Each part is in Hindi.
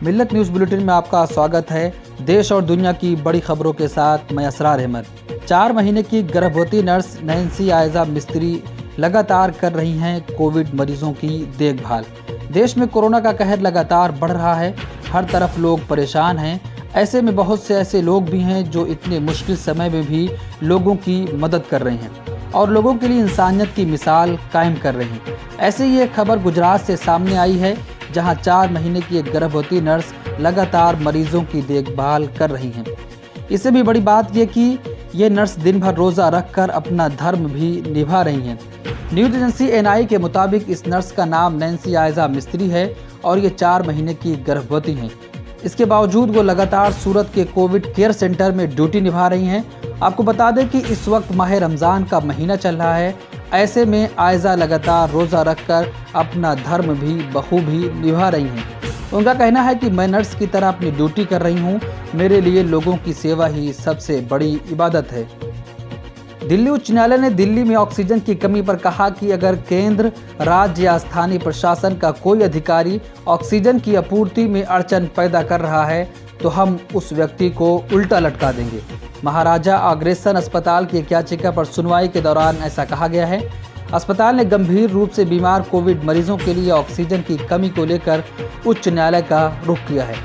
मिल्लत न्यूज़ बुलेटिन में आपका स्वागत है। देश और दुनिया की बड़ी खबरों के साथ मैं असरार अहमद। 4 महीने की गर्भवती नर्स नैन्सी आयजा मिस्त्री लगातार कर रही हैं कोविड मरीजों की देखभाल। देश में कोरोना का कहर लगातार बढ़ रहा है, हर तरफ लोग परेशान हैं। ऐसे में बहुत से ऐसे लोग भी हैं जो इतने मुश्किल समय में भी लोगों की मदद कर रहे हैं और लोगों के लिए इंसानियत की मिसाल कायम कर रहे हैं। ऐसे ही एक खबर गुजरात से सामने आई है, जहां 4 महीने की एक गर्भवती नर्स लगातार मरीजों की देखभाल कर रही हैं। इससे भी बड़ी बात यह कि ये नर्स दिन भर रोज़ा रखकर अपना धर्म भी निभा रही हैं। न्यूज़ एजेंसी NI के मुताबिक इस नर्स का नाम नैन्सी आयजा मिस्त्री है और ये 4 महीने की गर्भवती हैं। इसके बावजूद वो लगातार सूरत के कोविड केयर सेंटर में ड्यूटी निभा रही हैं। आपको बता दें कि इस वक्त माह रमज़ान का महीना चल रहा है। ऐसे में आयजा लगातार रोज़ा रखकर अपना धर्म भी बखूबी निभा रही हैं। उनका कहना है कि मैं नर्स की तरह अपनी ड्यूटी कर रही हूँ, मेरे लिए लोगों की सेवा ही सबसे बड़ी इबादत है। दिल्ली उच्च न्यायालय ने दिल्ली में ऑक्सीजन की कमी पर कहा कि अगर केंद्र, राज्य या स्थानीय प्रशासन का कोई अधिकारी ऑक्सीजन की आपूर्ति में अड़चन पैदा कर रहा है तो हम उस व्यक्ति को उल्टा लटका देंगे। महाराजा अग्रसेन अस्पताल की एक याचिका पर सुनवाई के दौरान ऐसा कहा गया है। अस्पताल ने गंभीर रूप से बीमार कोविड मरीजों के लिए ऑक्सीजन की कमी को लेकर उच्च न्यायालय का रुख किया है।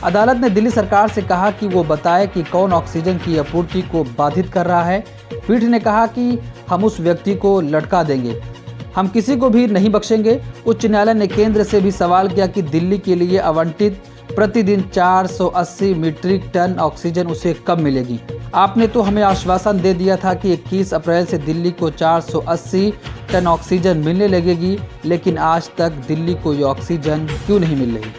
अदालत ने दिल्ली सरकार से कहा कि वो बताए कि कौन ऑक्सीजन की आपूर्ति को बाधित कर रहा है। पीठ ने कहा कि हम उस व्यक्ति को लटका देंगे, हम किसी को भी नहीं बख्शेंगे। उच्च न्यायालय ने केंद्र से भी सवाल किया कि दिल्ली के लिए आवंटित प्रतिदिन 480 मीट्रिक टन ऑक्सीजन उसे कब मिलेगी। आपने तो हमें आश्वासन दे दिया था कि 21 अप्रैल से दिल्ली को 480 टन ऑक्सीजन मिलने लगेगी, लेकिन आज तक दिल्ली को ये ऑक्सीजन क्यों नहीं मिल रही।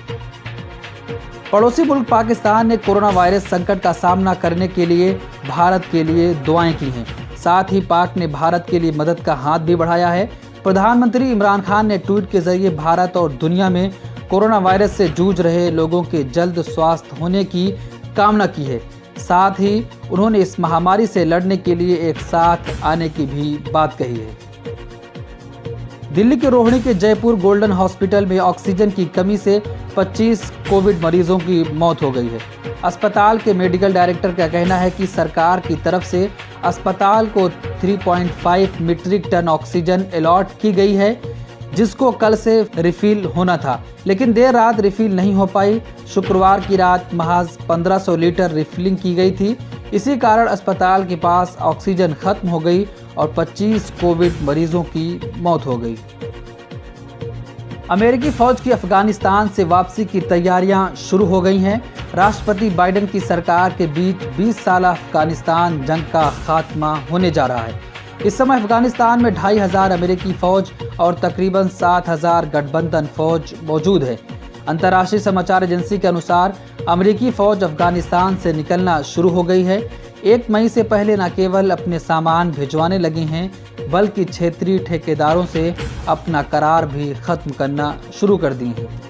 पड़ोसी मुल्क पाकिस्तान ने कोरोना वायरस संकट का सामना करने के लिए भारत के लिए दुआएं की हैं। साथ ही पाक ने भारत के लिए मदद का हाथ भी बढ़ाया है। प्रधानमंत्री इमरान खान ने ट्वीट के जरिए भारत और दुनिया में कोरोना वायरस से जूझ रहे लोगों के जल्द स्वस्थ होने की कामना की है। साथ ही उन्होंने इस महामारी से लड़ने के लिए एक साथ आने की भी बात कही है। दिल्ली के रोहिणी के जयपुर गोल्डन हॉस्पिटल में ऑक्सीजन की कमी से 25 कोविड मरीजों की मौत हो गई है। अस्पताल के मेडिकल डायरेक्टर का कहना है कि सरकार की तरफ से अस्पताल को 3.5 मीट्रिक टन ऑक्सीजन अलॉट की गई है, जिसको कल से रिफिल होना था, लेकिन देर रात रिफिल नहीं हो पाई। शुक्रवार की रात महज 1500 लीटर रिफिलिंग की गई थी। इसी कारण अस्पताल के पास ऑक्सीजन खत्म हो गई और 25 कोविड मरीजों की मौत हो गई। अमेरिकी फौज की अफगानिस्तान से वापसी की तैयारियां शुरू हो गई हैं। राष्ट्रपति बाइडेन की सरकार के बीच 20 साल अफगानिस्तान जंग का खात्मा होने जा रहा है। इस समय अफगानिस्तान में 2500 अमेरिकी फौज और तकरीबन 7000 गठबंधन फौज मौजूद है। अंतर्राष्ट्रीय समाचार एजेंसी के अनुसार अमेरिकी फौज अफगानिस्तान से निकलना शुरू हो गई है। 1 मई से पहले न केवल अपने सामान भिजवाने लगे हैं, बल्कि क्षेत्रीय ठेकेदारों से अपना करार भी खत्म करना शुरू कर दिए हैं।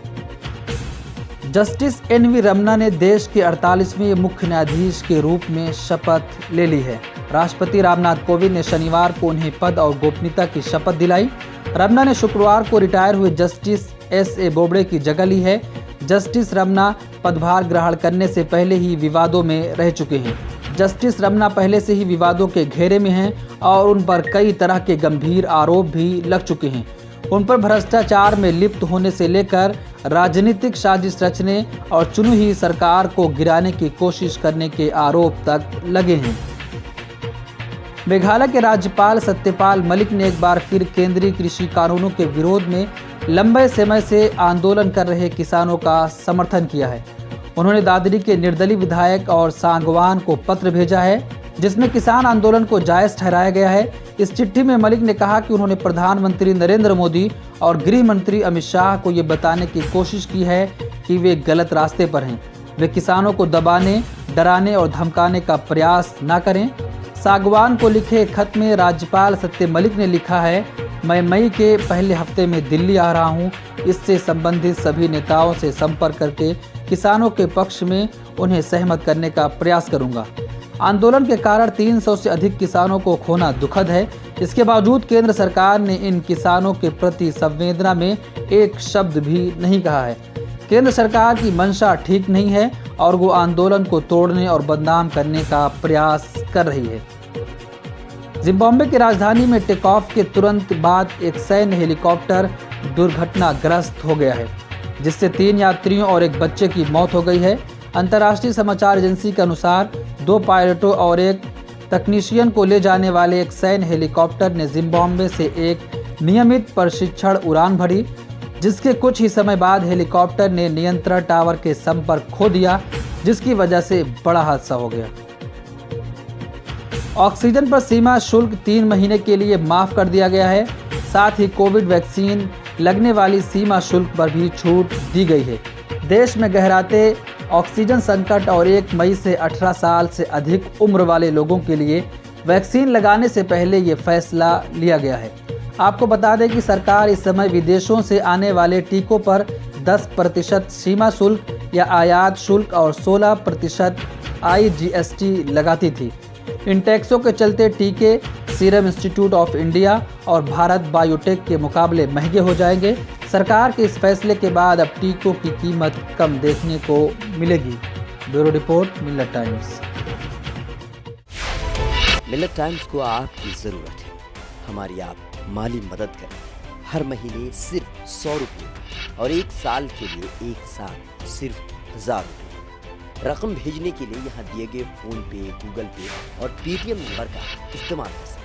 जस्टिस NV रमन्ना ने देश के 48वें मुख्य न्यायाधीश के रूप में शपथ ले ली है। राष्ट्रपति रामनाथ कोविंद ने शनिवार को उन्हें पद और गोपनीयता की शपथ दिलाई। रमन्ना ने शुक्रवार को रिटायर हुए जस्टिस SA बोबड़े की जगह ली है। जस्टिस रमन्ना पदभार ग्रहण करने से पहले ही विवादों में रह चुके हैं। जस्टिस रमन्ना पहले से ही विवादों के घेरे में हैं और उन पर कई तरह के गंभीर आरोप भी लग चुके हैं। उन पर भ्रष्टाचार में लिप्त होने से लेकर राजनीतिक साजिश रचने और चुनी हुई सरकार को गिराने की कोशिश करने के आरोप तक लगे हैं। मेघालय के राज्यपाल सत्यपाल मलिक ने एक बार फिर केंद्रीय कृषि कानूनों के विरोध में लंबे समय से आंदोलन कर रहे किसानों का समर्थन किया है। उन्होंने दादरी के निर्दलीय विधायक और सांगवान को पत्र भेजा है, जिसमें किसान आंदोलन को जायज़ ठहराया गया है। इस चिट्ठी में मलिक ने कहा कि उन्होंने प्रधानमंत्री नरेंद्र मोदी और गृह मंत्री अमित शाह को ये बताने की कोशिश की है कि वे गलत रास्ते पर हैं। वे किसानों को दबाने, डराने और धमकाने का प्रयास न करें। सांगवान को लिखे खत में राज्यपाल सत्य मलिक ने लिखा है, मैं मई के पहले हफ्ते में दिल्ली आ रहा हूं। इससे संबंधित सभी नेताओं से संपर्क करके किसानों के पक्ष में उन्हें सहमत करने का प्रयास करूंगा। आंदोलन के कारण 300 से अधिक किसानों को खोना दुखद है। इसके बावजूद केंद्र सरकार ने इन किसानों के प्रति संवेदना में एक शब्द भी नहीं कहा है। केंद्र सरकार की मंशा ठीक नहीं है और वो आंदोलन को तोड़ने और बदनाम करने का प्रयास कर रही है। जिम्बाब्वे की राजधानी में टेक ऑफ के तुरंत बाद एक सैन्य हेलीकॉप्टर दुर्घटनाग्रस्त हो गया है, जिससे 3 यात्रियों और एक बच्चे की मौत हो गई है। अंतर्राष्ट्रीय समाचार एजेंसी के अनुसार 2 पायलटों और एक तकनीशियन को ले जाने वाले एक सैन्य हेलीकॉप्टर ने जिम्बाब्वे से एक नियमित प्रशिक्षण उड़ान भरी, जिसके कुछ ही समय बाद हेलीकॉप्टर ने नियंत्रण टावर के संपर्क खो दिया, जिसकी वजह से बड़ा हादसा हो गया। ऑक्सीजन पर सीमा शुल्क 3 महीने के लिए माफ कर दिया गया है। साथ ही कोविड वैक्सीन लगने वाली सीमा शुल्क पर भी छूट दी गई है। देश में गहराते ऑक्सीजन संकट और 1 मई से 18 साल से अधिक उम्र वाले लोगों के लिए वैक्सीन लगाने से पहले ये फैसला लिया गया है। आपको बता दें कि सरकार इस समय विदेशों से आने वाले टीकों पर 10% सीमा शुल्क या आयात शुल्क और 16% IGST लगाती थी। इन टैक्सों के चलते टीके सीरम इंस्टीट्यूट ऑफ इंडिया और भारत बायोटेक के मुकाबले महंगे हो जाएंगे। सरकार के इस फैसले के बाद अब टीकों की कीमत कम देखने को मिलेगी। ब्यूरो रिपोर्ट, मिलत टाइम्स। मिलत टाइम्स को आपकी जरूरत है। हमारी आप माली मदद करें। हर महीने सिर्फ 100 रुपये और 1 साल के लिए एक साथ सिर्फ 1000 रुपये। रकम भेजने के लिए यहाँ दिए गए फोन पे, गूगल पे और पेटीएम नंबर का इस्तेमाल कर सकते हैं।